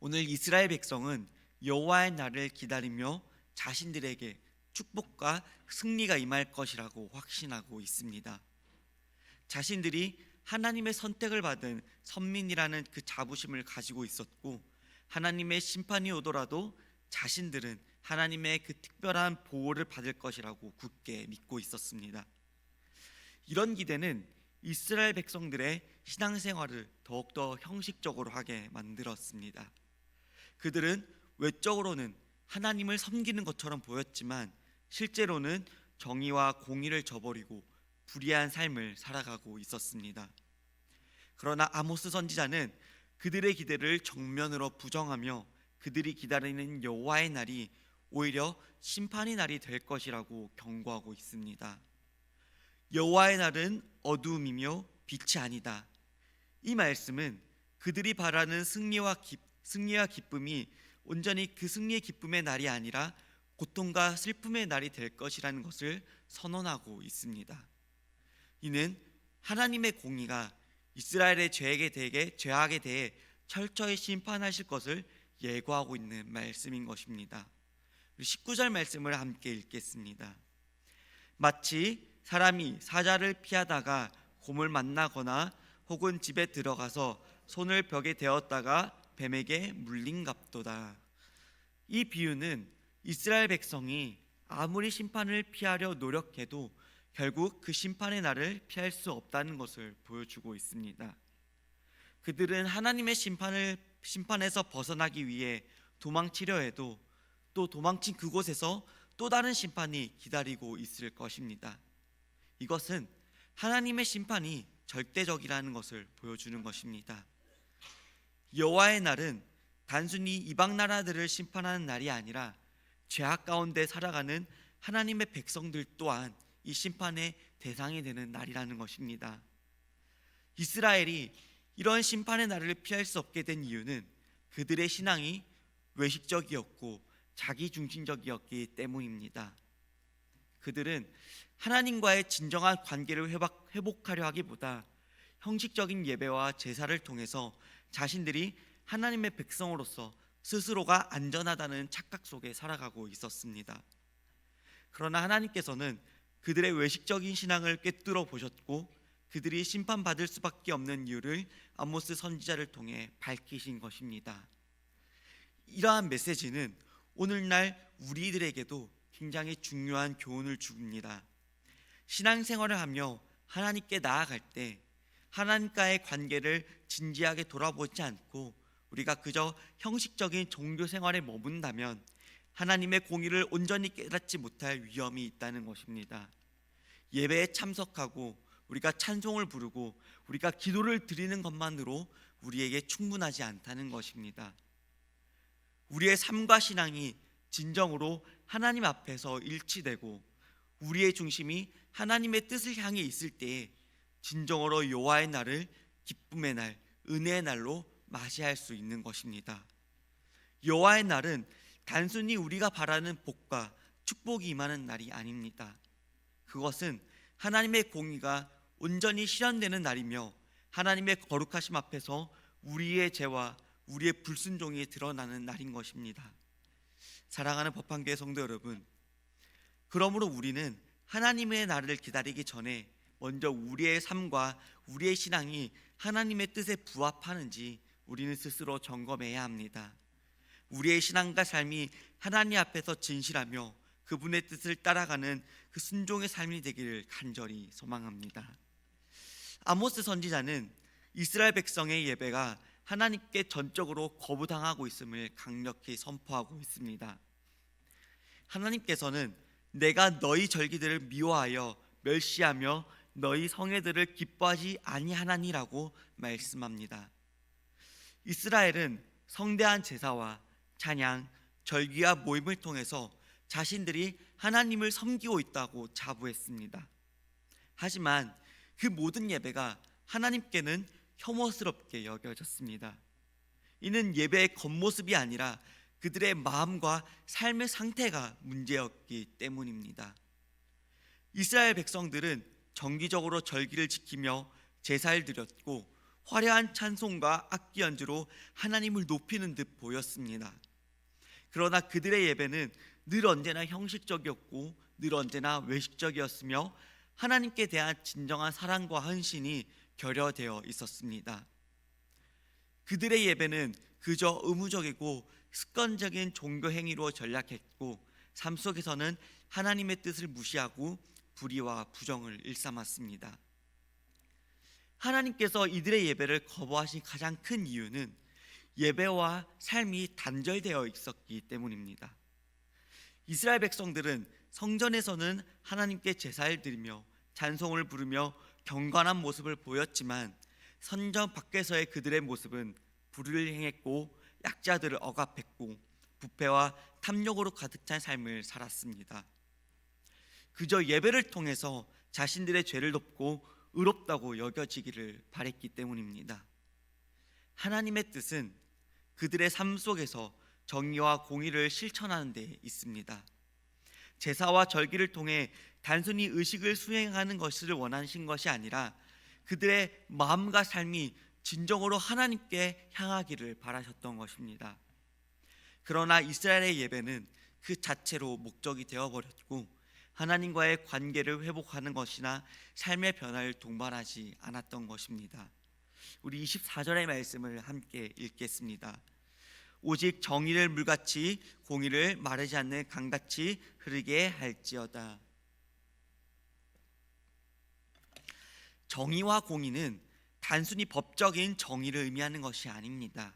오늘 이스라엘 백성은 여호와의 날을 기다리며 자신들에게 축복과 승리가 임할 것이라고 확신하고 있습니다. 자신들이 하나님의 선택을 받은 선민이라는 그 자부심을 가지고 있었고, 하나님의 심판이 오더라도 자신들은 하나님의 그 특별한 보호를 받을 것이라고 굳게 믿고 있었습니다. 이런 기대는 이스라엘 백성들의 신앙생활을 더욱더 형식적으로 하게 만들었습니다. 그들은 외적으로는 하나님을 섬기는 것처럼 보였지만 실제로는 정의와 공의를 저버리고 불의한 삶을 살아가고 있었습니다. 그러나 아모스 선지자는 그들의 기대를 정면으로 부정하며 그들이 기다리는 여호와의 날이 오히려 심판의 날이 될 것이라고 경고하고 있습니다. 여호와의 날은 어두움이며 빛이 아니다. 이 말씀은 그들이 바라는 승리와 기쁨이 온전히 그 승리의 기쁨의 날이 아니라 고통과 슬픔의 날이 될 것이라는 것을 선언하고 있습니다. 이는 하나님의 공의가 이스라엘의 죄악에 대해 철저히 심판하실 것을 예고하고 있는 말씀인 것입니다. 19절 말씀을 함께 읽겠습니다. 마치 사람이 사자를 피하다가 곰을 만나거나 혹은 집에 들어가서 손을 벽에 대었다가 뱀에게 물린갑도다. 이 비유는 이스라엘 백성이 아무리 심판을 피하려 노력해도 결국 그 심판의 날을 피할 수 없다는 것을 보여주고 있습니다. 그들은 하나님의 심판에서 벗어나기 위해 도망치려 해도 또 도망친 그곳에서 또 다른 심판이 기다리고 있을 것입니다. 이것은 하나님의 심판이 절대적이라는 것을 보여주는 것입니다. 여호와의 날은 단순히 이방 나라들을 심판하는 날이 아니라 죄악 가운데 살아가는 하나님의 백성들 또한 이 심판의 대상이 되는 날이라는 것입니다. 이스라엘이 이런 심판의 날을 피할 수 없게 된 이유는 그들의 신앙이 외식적이었고 자기중심적이었기 때문입니다. 그들은 하나님과의 진정한 관계를 회복하려 하기보다 형식적인 예배와 제사를 통해서 자신들이 하나님의 백성으로서 스스로가 안전하다는 착각 속에 살아가고 있었습니다. 그러나 하나님께서는 그들의 외식적인 신앙을 꿰뚫어 보셨고 그들이 심판받을 수밖에 없는 이유를 아모스 선지자를 통해 밝히신 것입니다. 이러한 메시지는 오늘날 우리들에게도 굉장히 중요한 교훈을 줍니다. 신앙생활을 하며 하나님께 나아갈 때 하나님과의 관계를 진지하게 돌아보지 않고 우리가 그저 형식적인 종교 생활에 머문다면 하나님의 공의를 온전히 깨닫지 못할 위험이 있다는 것입니다. 예배에 참석하고 우리가 찬송을 부르고 우리가 기도를 드리는 것만으로 우리에게 충분하지 않다는 것입니다. 우리의 삶과 신앙이 진정으로 하나님 앞에서 일치되고 우리의 중심이 하나님의 뜻을 향해 있을 때에 진정으로 여호와의 날을 기쁨의 날, 은혜의 날로 맞이할 수 있는 것입니다. 여호와의 날은 단순히 우리가 바라는 복과 축복이 임하는 날이 아닙니다. 그것은 하나님의 공의가 온전히 실현되는 날이며 하나님의 거룩하심 앞에서 우리의 죄와 우리의 불순종이 드러나는 날인 것입니다. 사랑하는 법한교회 성도 여러분, 그러므로 우리는 하나님의 날을 기다리기 전에 먼저 우리의 삶과 우리의 신앙이 하나님의 뜻에 부합하는지 우리는 스스로 점검해야 합니다. 우리의 신앙과 삶이 하나님 앞에서 진실하며 그분의 뜻을 따라가는 그 순종의 삶이 되기를 간절히 소망합니다. 아모스 선지자는 이스라엘 백성의 예배가 하나님께 전적으로 거부당하고 있음을 강력히 선포하고 있습니다. 하나님께서는 내가 너희 절기들을 미워하여 멸시하며 너희 성회들을 기뻐하지 아니하나니라고 말씀합니다. 이스라엘은 성대한 제사와 찬양, 절기와 모임을 통해서 자신들이 하나님을 섬기고 있다고 자부했습니다. 하지만 그 모든 예배가 하나님께는 혐오스럽게 여겨졌습니다. 이는 예배의 겉모습이 아니라 그들의 마음과 삶의 상태가 문제였기 때문입니다. 이스라엘 백성들은 정기적으로 절기를 지키며 제사를 드렸고 화려한 찬송과 악기 연주로 하나님을 높이는 듯 보였습니다. 그러나 그들의 예배는 늘 언제나 형식적이었고 늘 언제나 외식적이었으며 하나님께 대한 진정한 사랑과 헌신이 결여되어 있었습니다. 그들의 예배는 그저 의무적이고 습관적인 종교 행위로 전락했고 삶 속에서는 하나님의 뜻을 무시하고 불의와 부정을 일삼았습니다. 하나님께서 이들의 예배를 거부하신 가장 큰 이유는 예배와 삶이 단절되어 있었기 때문입니다. 이스라엘 백성들은 성전에서는 하나님께 제사를 드리며 찬송을 부르며 경건한 모습을 보였지만 성전 밖에서의 그들의 모습은 불의를 행했고 약자들을 억압했고 부패와 탐욕으로 가득 찬 삶을 살았습니다. 그저 예배를 통해서 자신들의 죄를 덮고 의롭다고 여겨지기를 바랬기 때문입니다. 하나님의 뜻은 그들의 삶 속에서 정의와 공의를 실천하는 데 있습니다. 제사와 절기를 통해 단순히 의식을 수행하는 것을 원하신 것이 아니라 그들의 마음과 삶이 진정으로 하나님께 향하기를 바라셨던 것입니다. 그러나 이스라엘의 예배는 그 자체로 목적이 되어버렸고 하나님과의 관계를 회복하는 것이나 삶의 변화를 동반하지 않았던 것입니다. 우리 24절의 말씀을 함께 읽겠습니다. 오직 정의를 물같이 공의를 마르지 않는 강같이 흐르게 할지어다. 정의와 공의는 단순히 법적인 정의를 의미하는 것이 아닙니다.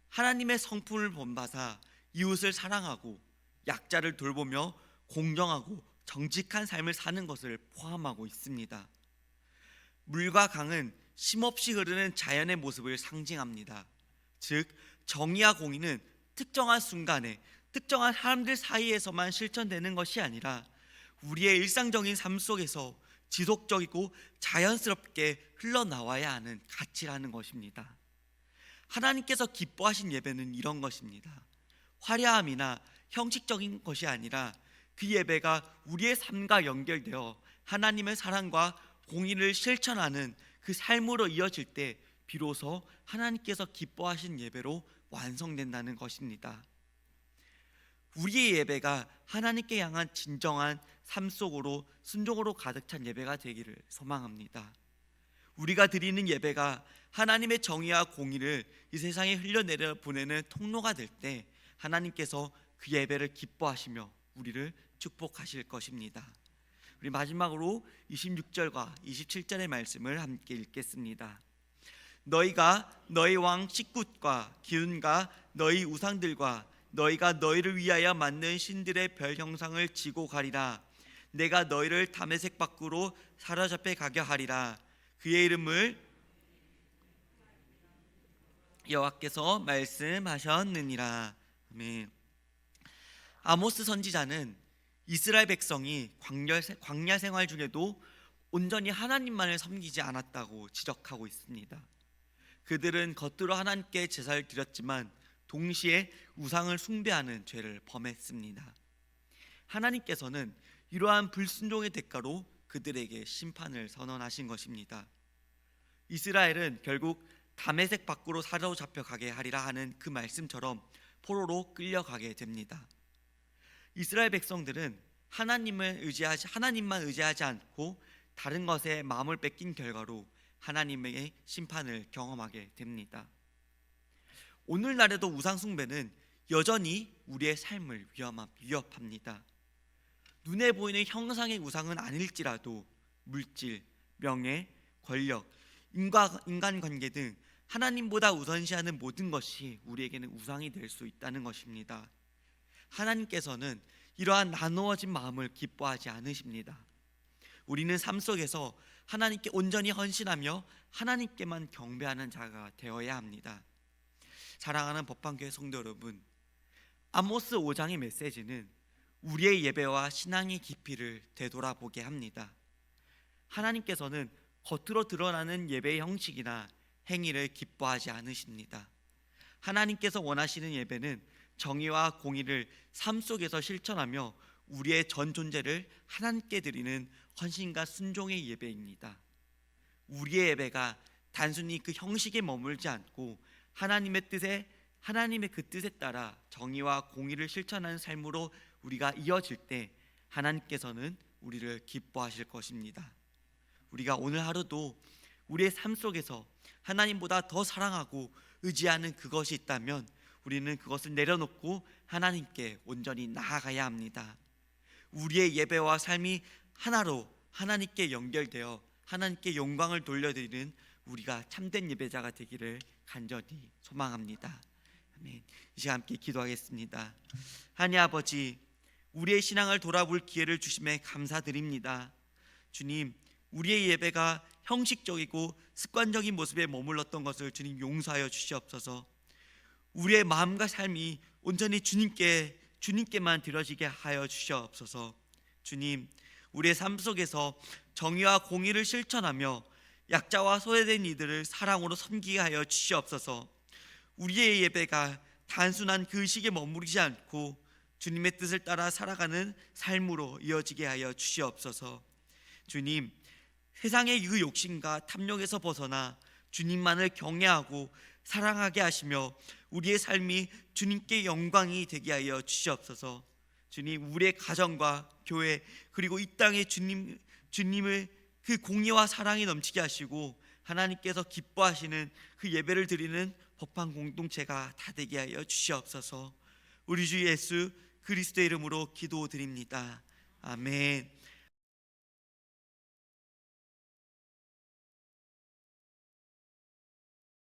하나님의 성품을 본받아 이웃을 사랑하고 약자를 돌보며 공정하고 정직한 삶을 사는 것을 포함하고 있습니다. 물과 강은 쉼없이 흐르는 자연의 모습을 상징합니다. 즉 정의와 공의는 특정한 순간에 특정한 사람들 사이에서만 실천되는 것이 아니라 우리의 일상적인 삶 속에서 지속적이고 자연스럽게 흘러나와야 하는 가치라는 것입니다. 하나님께서 기뻐하신 예배는 이런 것입니다. 화려함이나 형식적인 것이 아니라 그 예배가 우리의 삶과 연결되어 하나님의 사랑과 공의를 실천하는 그 삶으로 이어질 때 비로소 하나님께서 기뻐하신 예배로 완성된다는 것입니다. 우리의 예배가 하나님께 향한 진정한 삶 속으로 순종으로 가득 찬 예배가 되기를 소망합니다. 우리가 드리는 예배가 하나님의 정의와 공의를 이 세상에 흘려내려 보내는 통로가 될 때 하나님께서 그 예배를 기뻐하시며 우리를 축복하실 것입니다. 우리 마지막으로 26절과 27절의 말씀을 함께 읽겠습니다. 너희가 너희 왕 식굿과 기운과 너희 우상들과 너희가 너희를 위하여 만든 신들의 별 형상을 지고 가리라. 내가 너희를 다메섹 밖으로 사로잡혀 가게 하리라. 그의 이름을 여호와께서 말씀하셨느니라. 아멘. 아모스 선지자는 이스라엘 백성이 광야 생활 중에도 온전히 하나님만을 섬기지 않았다고 지적하고 있습니다. 그들은 겉으로 하나님께 제사를 드렸지만 동시에 우상을 숭배하는 죄를 범했습니다. 하나님께서는 이러한 불순종의 대가로 그들에게 심판을 선언하신 것입니다. 이스라엘은 결국 다메섹 밖으로 사로잡혀 가게 하리라 하는 그 말씀처럼 포로로 끌려가게 됩니다. 이스라엘 백성들은 하나님만 의지하지 않고 다른 것에 마음을 뺏긴 결과로 하나님의 심판을 경험하게 됩니다. 오늘날에도 우상 숭배는 여전히 우리의 삶을 위협합니다. 눈에 보이는 형상의 우상은 아닐지라도 물질, 명예, 권력, 인간관계 등 하나님보다 우선시하는 모든 것이 우리에게는 우상이 될 수 있다는 것입니다. 하나님께서는 이러한 나누어진 마음을 기뻐하지 않으십니다. 우리는 삶 속에서 하나님께 온전히 헌신하며 하나님께만 경배하는 자가 되어야 합니다. 사랑하는 법방교회 성도 여러분, 아모스 5장의 메시지는 우리의 예배와 신앙의 깊이를 되돌아보게 합니다. 하나님께서는 겉으로 드러나는 예배의 형식이나 행위를 기뻐하지 않으십니다. 하나님께서 원하시는 예배는 정의와 공의를 삶 속에서 실천하며 우리의 전 존재를 하나님께 드리는 헌신과 순종의 예배입니다. 우리의 예배가 단순히 그 형식에 머물지 않고 하나님의 그 뜻에 따라 정의와 공의를 실천하는 삶으로 우리가 이어질 때 하나님께서는 우리를 기뻐하실 것입니다. 우리가 오늘 하루도 우리의 삶 속에서 하나님보다 더 사랑하고 의지하는 그것이 있다면 우리는 그것을 내려놓고 하나님께 온전히 나아가야 합니다. 우리의 예배와 삶이 하나로 하나님께 연결되어 하나님께 영광을 돌려드리는 우리가 참된 예배자가 되기를 간절히 소망합니다. 아멘. 이 시간 함께 기도하겠습니다. 하나님 아버지, 우리의 신앙을 돌아볼 기회를 주심에 감사드립니다. 주님, 우리의 예배가 형식적이고 습관적인 모습에 머물렀던 것을 주님 용서하여 주시옵소서. 우리의 마음과 삶이 온전히 주님께만 드려지게 하여 주시옵소서. 주님, 우리의 삶 속에서 정의와 공의를 실천하며 약자와 소외된 이들을 사랑으로 섬기게 하여 주시옵소서. 우리의 예배가 단순한 그 의식에 머무르지 않고 주님의 뜻을 따라 살아가는 삶으로 이어지게 하여 주시옵소서. 주님, 세상의 그 욕심과 탐욕에서 벗어나 주님만을 경외하고 사랑하게 하시며 우리의 삶이 주님께 영광이 되게 하여 주시옵소서. 주님, 우리의 가정과 교회 그리고 이 땅에 주님을 그 공의와 사랑이 넘치게 하시고 하나님께서 기뻐하시는 그 예배를 드리는 법한 공동체가 다 되게 하여 주시옵소서. 우리 주 예수 그리스도의 이름으로 기도드립니다. 아멘.